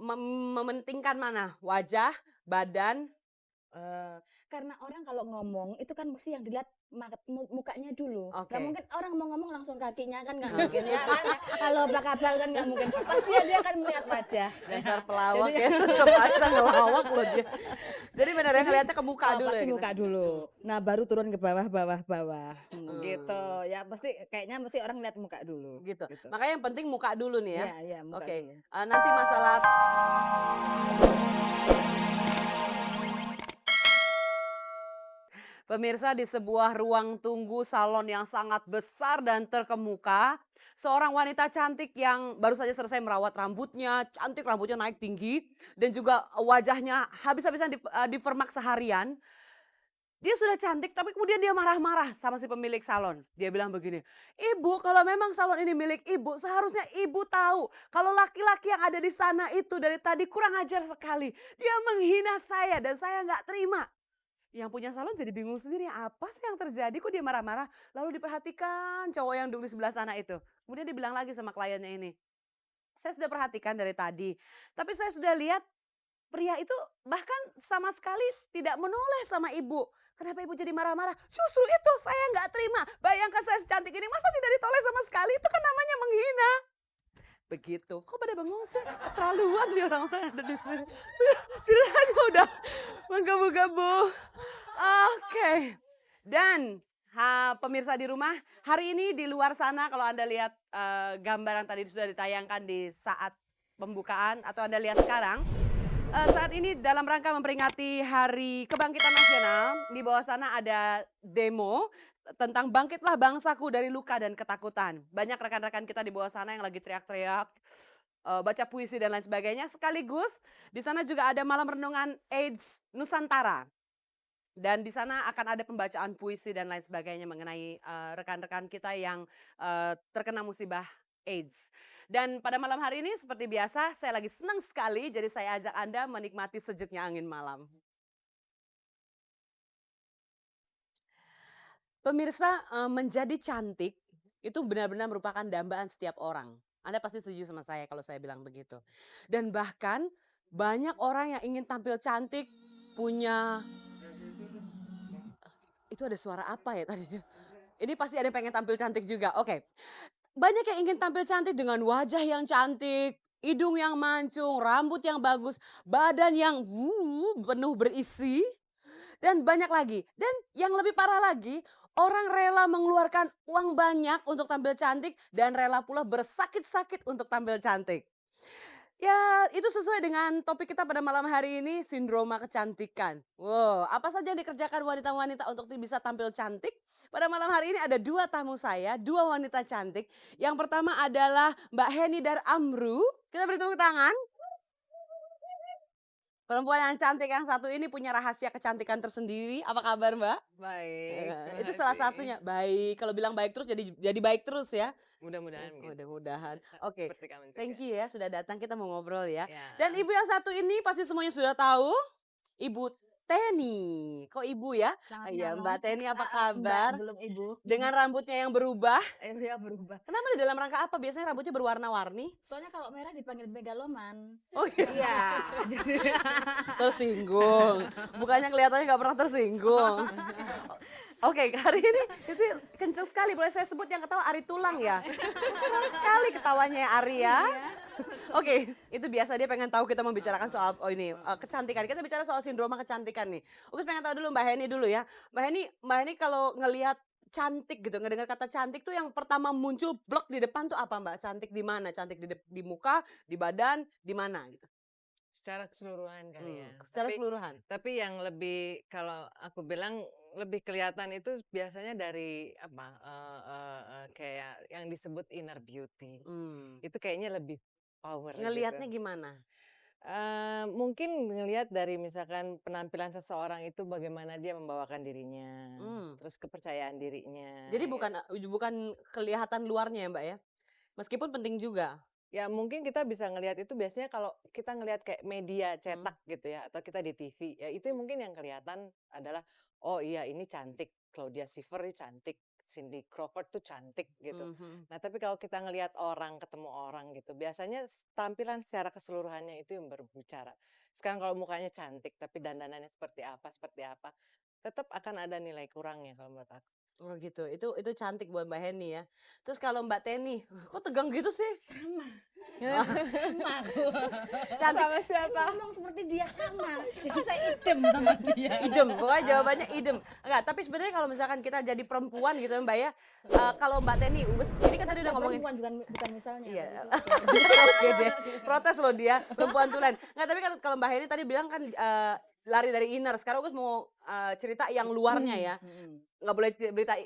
mementingkan mana? Wajah, badan? Karena orang kalau ngomong itu kan mesti yang dilihat mukanya dulu. Nggak Oke. mungkin orang mau ngomong langsung kakinya kan nggak Heeh. mungkin ya kan. Halo apa kabar kan nggak mungkin. Pasti ya dia akan melihat wajah. Dasar Ya, pelawak jadi ya, tetep aja ngelawak loh dia. Jadi benar ya ngeliatnya ke muka dulu ya pasti gitu? muka dulu. Nah baru turun ke bawah bawah bawah. Gitu. Mmm, Ya pasti kayaknya mesti orang lihat muka dulu. gitu. Gitu. Makanya yang penting muka dulu nih ya? Iya iya muka Oke, dulu. nanti masalah pemirsa di sebuah ruang tunggu salon yang sangat besar dan terkemuka, seorang wanita cantik yang baru saja selesai merawat rambutnya, cantik rambutnya naik tinggi dan juga wajahnya habis-habisan dipermak seharian. Dia sudah cantik tapi kemudian dia marah-marah sama si pemilik salon. Dia bilang begini, "Ibu, kalau memang salon ini milik ibu, seharusnya ibu tahu kalau laki-laki yang ada di sana itu dari tadi kurang ajar sekali. Dia menghina saya dan saya nggak terima." Yang punya salon jadi bingung sendiri, apa sih yang terjadi kok dia marah-marah? Lalu diperhatikan cowok yang duduk di sebelah sana itu. Kemudian dia bilang lagi sama kliennya ini, "Saya sudah perhatikan dari tadi, tapi saya sudah lihat pria itu bahkan sama sekali tidak menoleh sama ibu. Kenapa ibu jadi marah-marah? Justru itu saya nggak terima. Bayangkan saya secantik ini masa tidak ditoleh sama sekali? Itu kan namanya menghina." Begitu. Kok pada bengong sih? Keterlaluan nih orang-orang yang ada di sini. Ceritanya udah menggebu-gebu. Oke. Dan pemirsa di rumah, hari ini di luar sana kalau Anda lihat gambar yang tadi sudah ditayangkan di saat pembukaan atau Anda lihat sekarang, saat ini dalam rangka memperingati Hari Kebangkitan Nasional, di bawah sana ada demo tentang bangkitlah bangsaku dari luka dan ketakutan. Banyak rekan-rekan kita di bawah sana yang lagi teriak-teriak, baca puisi dan lain sebagainya. Sekaligus di sana juga ada malam renungan AIDS Nusantara. Dan di sana akan ada pembacaan puisi dan lain sebagainya mengenai rekan-rekan kita yang terkena musibah AIDS. Dan pada malam hari ini seperti biasa saya lagi senang sekali jadi saya ajak Anda menikmati sejuknya angin malam. Pemirsa, menjadi cantik itu benar-benar merupakan dambaan setiap orang. Anda pasti setuju sama saya kalau saya bilang begitu. Dan bahkan banyak orang yang ingin tampil cantik, punya itu ada suara apa ya tadi? Ini pasti ada yang pengen tampil cantik juga, oke. Banyak yang ingin tampil cantik dengan wajah yang cantik, hidung yang mancung, rambut yang bagus, badan yang penuh berisi, dan banyak lagi. Dan yang lebih parah lagi, orang rela mengeluarkan uang banyak untuk tampil cantik dan rela pula bersakit-sakit untuk tampil cantik. Ya, itu sesuai dengan topik kita pada malam hari ini, sindroma kecantikan. Wow, apa saja yang dikerjakan wanita-wanita untuk bisa tampil cantik? Pada malam hari ini ada dua tamu saya, dua wanita cantik. Yang pertama adalah Mbak Heni Dar Amru. Kita beri tepuk tangan. Perempuan yang cantik yang satu ini punya rahasia kecantikan tersendiri. Apa kabar Mbak? Baik, terima Itu salah kasih. satunya. Baik, kalau bilang baik terus jadi baik terus ya. Mudah-mudahan gitu. Mudah-mudahan. Oke, Seperti kamu juga. thank you ya sudah datang kita mau ngobrol ya. Ya. Dan ibu yang satu ini pasti semuanya sudah tahu, Ibu Teni. Kok ibu ya? Selamat Iya, malam. Mbak Teni apa Mbak kabar? belum ibu. Dengan rambutnya yang berubah. Ya berubah. Kenapa di dalam rangka apa? Biasanya rambutnya berwarna-warni. Soalnya kalau merah dipanggil megaloman. Oh iya. Iya. Jadi Tersinggung. Bukannya kelihatannya nggak pernah tersinggung. Oke, hari ini itu kenceng sekali. Boleh saya sebut yang ketawa Ari Tulang ya? Keras sekali ketawanya ya Ari ya. Oke, itu biasa dia pengen tahu kita membicarakan soal kecantikan. Kita bicara soal sindroma kecantikan nih. Oke, pengen tahu dulu Mbak Heni dulu ya. Mbak Heni kalau ngelihat cantik gitu, ngedengar kata cantik tuh yang pertama muncul blok di depan tuh apa Mbak? Cantik di mana? Cantik di muka, di badan, di mana gitu? Secara keseluruhan kali ya. Secara keseluruhan. Tapi yang lebih kalau aku bilang lebih kelihatan itu biasanya dari apa kayak yang disebut inner beauty. Itu kayaknya lebih power Ngelihatnya gitu. gimana? Mungkin ngelihat dari misalkan penampilan seseorang itu bagaimana dia membawakan dirinya, terus kepercayaan dirinya. Jadi bukan kelihatan luarnya ya Mbak ya? Meskipun penting juga. Ya mungkin kita bisa ngelihat itu biasanya kalau kita ngelihat kayak media cetak gitu ya atau kita di TV ya itu mungkin yang kelihatan adalah oh iya ini cantik Claudia Schiffer ini cantik Cindy Crawford tuh cantik gitu. Mhm. Nah, tapi kalau kita ngelihat orang, ketemu orang gitu, biasanya tampilan secara keseluruhannya itu yang berbicara. Sekarang kalau mukanya cantik, tapi dandanannya seperti apa, tetap akan ada nilai kurangnya kalau menurut aku. Oh gitu, itu cantik buat Mbak Heni ya. Terus kalau Mbak Teni, kok tegang gitu sih? Sama. Sama aku. Cantik. Sama siapa? Ngomong seperti dia sama. Jadi saya idem sama dia. Idem, pokoknya jawabannya idem. Enggak, tapi sebenarnya kalau misalkan kita jadi perempuan gitu ya Mbak ya, kalau Mbak Teni, ini kan tadi udah ngomongin. Perempuan bukan misalnya. Iya, Tapi oke deh, protes loh dia, perempuan tulen. Nggak, tapi kan kalau Mbak Heni tadi bilang kan lari dari inner, sekarang Ugus mau cerita yang luarnya ya. Nggak boleh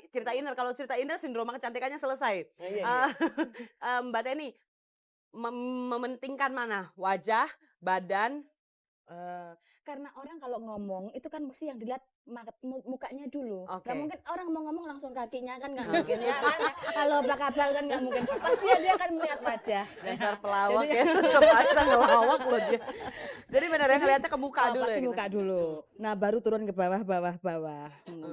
cerita inner, kalau cerita inner sindroma kecantikannya selesai. Oh, iya, iya. Mbak Teni, mementingkan mana? Wajah, badan, karena orang kalau ngomong itu kan mesti yang dilihat mukanya dulu. Oke. Nggak mungkin orang mau ngomong langsung kakinya kan nggak mungkin ya kan. Halo apa kabar kan nggak mungkin. Pasti dia akan melihat wajah. dasar pelawak ya, tetap aja ngelawak loh dia. Jadi benar ya ngeliatnya ke muka dulu ya Pasti gitu. muka dulu. Nah baru turun ke bawah.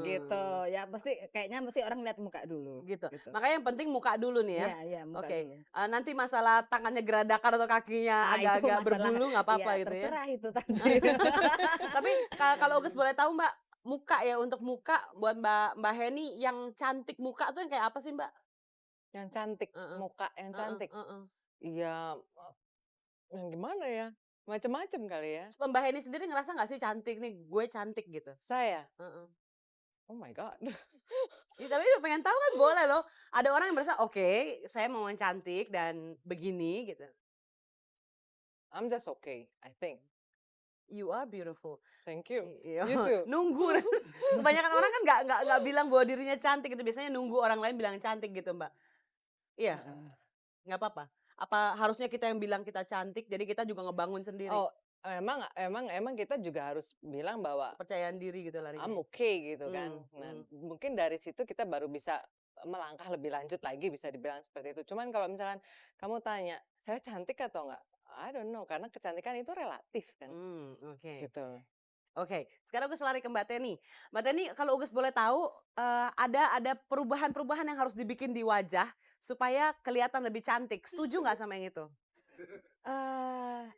Gitu. Ya kayaknya mesti orang lihat muka dulu. Gitu. Makanya yang penting muka dulu nih ya. Iya, muka Oke. dulu. Nanti masalah tangannya geradakan atau kakinya Ah, itu agak-agak masalah- berbulu nggak apa-apa iya, gitu ya. terserah itu tadi. Tapi kalau Ugus boleh tahu Mbak, muka ya, untuk muka buat Mbak Heni yang cantik muka tuh yang kayak apa sih Mbak? Yang cantik, Heeh. muka yang cantik. Heeh. Iya, yang gimana ya? Macem-macem kali ya. Mbak Heni sendiri ngerasa nggak sih cantik nih, gue cantik gitu? Saya, Heeh. oh my God. Ya, tapi pengen tahu kan boleh loh. Ada orang yang merasa oke, saya mau yang cantik dan begini gitu. I'm just okay, I think. You are beautiful. Thank you. Iya. You too. Nunggu. Kebanyakan orang kan nggak bilang bahwa dirinya cantik gitu. Biasanya nunggu orang lain bilang cantik gitu Mbak. Iya. Nggak apa-apa. Apa harusnya kita yang bilang kita cantik, jadi kita juga ngebangun sendiri. Oh, emang kita juga harus bilang bahwa Kepercayaan diri gitu larinya. I'm okay gitu kan. Hmm, Nah, mungkin dari situ kita baru bisa melangkah lebih lanjut lagi, bisa dibilang seperti itu. Cuman kalau misalkan kamu tanya, saya cantik atau enggak? I don't know, karena kecantikan itu relatif kan. Oke. Gitu. Oke, sekarang Ugus lari ke Mbak Teni. Mbak Teni, kalau Ugus boleh tahu, ada perubahan-perubahan yang harus dibikin di wajah supaya kelihatan lebih cantik. Setuju nggak sama yang itu?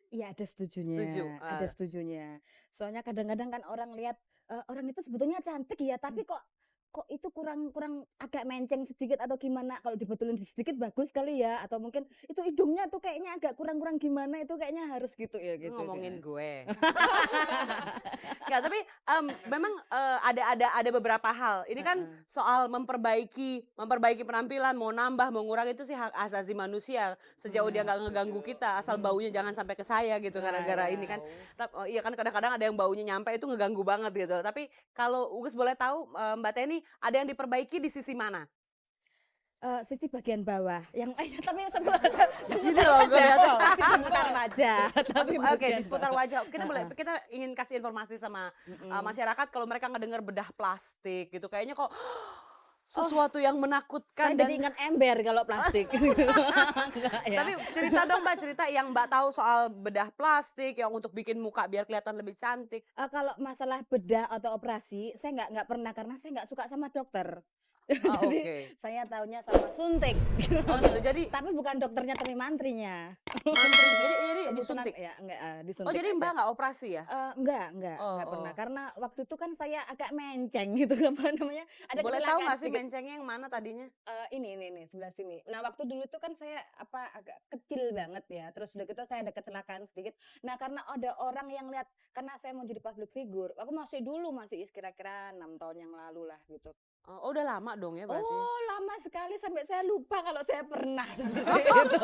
Iya ada setujunya. Setuju, Ada setujunya. Soalnya kadang-kadang kan orang lihat orang itu sebetulnya cantik ya, tapi kok itu kurang agak menceng sedikit atau gimana, kalau dibetulin sedikit bagus kali ya, atau mungkin itu hidungnya tuh kayaknya agak kurang gimana, itu kayaknya harus gitu ya gitu. Ngomongin gue. Nggak, tapi memang ada beberapa hal. Ini kan soal memperbaiki penampilan, mau nambah, mau ngurang itu sih hak asasi manusia. Sejauh dia nggak ngeganggu kita, asal baunya jangan sampai ke saya gitu gara-gara ini kan. Iya kan kadang-kadang ada yang baunya nyampe itu ngeganggu banget gitu. Tapi kalau Ugus boleh tahu Mbak Teni ada yang diperbaiki di sisi mana? Sisi bagian bawah yang tapi Di sini loh gue lihat. seputar wajah. Tapi Oke, bagian di seputar bawah. wajah. Kita ingin kasih informasi sama masyarakat kalau mereka ngedengar bedah plastik gitu. Kayaknya kok sesuatu yang menakutkan Saya jadi ingat ember kalau plastik. Enggak ya. Tapi cerita dong Mbak, cerita yang Mbak tahu soal bedah plastik yang untuk bikin muka biar kelihatan lebih cantik. Kalau masalah bedah atau operasi, saya nggak pernah karena saya nggak suka sama dokter. Ah, Jadi oke. saya taunya sama suntik. Oh gitu. Jadi Tapi bukan dokternya tapi mantrinya. mantri. Jadi Kebetulan disuntik. ya enggak disuntik. Oh, jadi aja. Mbak nggak operasi ya? Enggak Oh, pernah. oh. Karena waktu itu kan saya agak menceng gitu apa namanya? Ada Boleh tahu kecelakaan nggak sih sedikit. bencengnya yang mana tadinya? Ini sebelah sini. Nah waktu dulu itu kan saya agak kecil banget ya. Terus udah gitu saya ada kecelakaan sedikit. Nah karena ada orang yang lihat, karena saya mau jadi public figure. Aku masih kira-kira 6 tahun yang lalu lah gitu. Oh, udah lama dong ya berarti. Oh lama sekali sampai saya lupa kalau saya pernah seperti Oh, itu.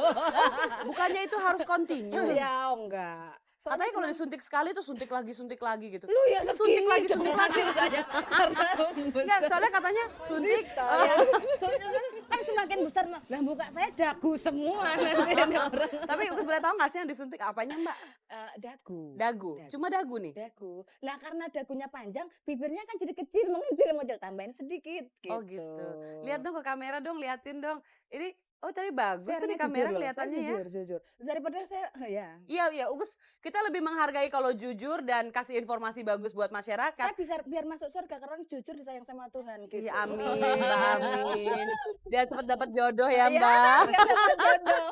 bukannya itu harus continue. Ya enggak. Katanya kalau disuntik sekali tuh suntik lagi gitu. Lu ya suntik lagi saya karena Enggak, soalnya katanya suntik. soalnya kan semakin besar lah muka saya dagu semua nanti ini orang. Tapi Ugus boleh tahu nggak sih yang disuntik apanya Mbak? Dagu. Dagu. Cuma dagu nih. Dagu. Lah karena dagunya panjang, bibirnya kan jadi kecil, mengecil tambahin sedikit gitu. Oh gitu. Lihat dong ke kamera dong, liatin dong. Ini Oh tapi bagus tuh di Siarannya jujur kamera loh, saya kelihatannya ya. jujur. Daripada saya ya. Iya iya, Ugus, kita lebih menghargai kalau jujur dan kasih informasi bagus buat masyarakat. Saya bisa biar masuk surga karena jujur disayang sama Tuhan gitu. Iya amin, Mbak, amin. Biar cepet dapat jodoh ya, Iya, Mbak. biar dapat jodoh.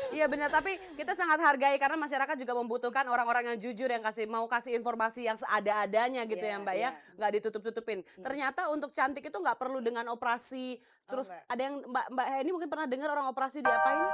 Iya benar, tapi kita sangat hargai karena masyarakat juga membutuhkan orang-orang yang jujur yang mau kasih informasi yang seada-adanya gitu ya Iya, Mbak ya, iya. nggak ditutup-tutupin. Ternyata untuk cantik itu nggak perlu dengan operasi. Oh, Terus enggak. ada yang Mbak Heni mungkin pernah dengar orang operasi diapain?